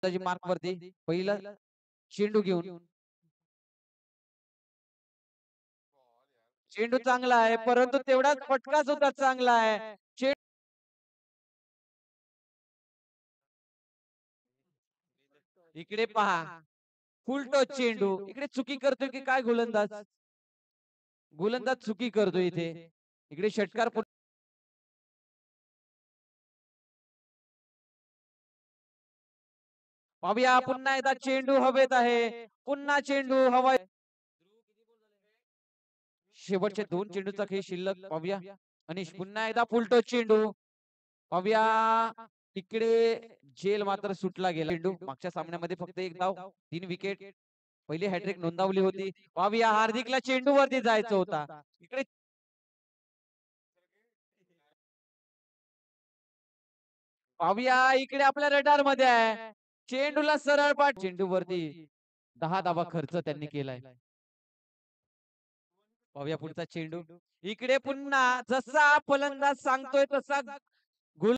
Mark वरती पहिला चेंडू घेऊन चेंडू चांगला आहे परंतु तेवढाच फटका सुद्धा चांगला आहे. इकडे पहा फुल टच चेंडू इकडे चुकी करतोय की काय गोलंदाज. गोलंदाज चुकी करतोय इथे. इकडे षटकार पाहूया पुन्हा एकदा चेंडू हवेत आहे. पुन्हा चेंडू हवा. शेवटचे दोन चेंडूचा खेळ शिल्लक पाहूया. अनिश पुन्हा एकदा फुलटोच चेंडू पाहूया. इकडे जेल मात्र सुटला गेला चेंडू. मागच्या सामन्यामध्ये फक्त एक धाव 3 विकेट. पहिली हॅट्रिक नोंदवली होती. पाहूया हार्दिकला चेंडू वरती जायचं होता. इकडे पाहूया इकडे आपल्या रडार मध्ये आहे. चेंडूला सरळ पाठ चेंडू वरती 10 धावा खर्च त्यांनी केलाय. पाहूया पुढचा चेंडू. इकडे पुन्हा जसा फलंदाज सांगतोय तसा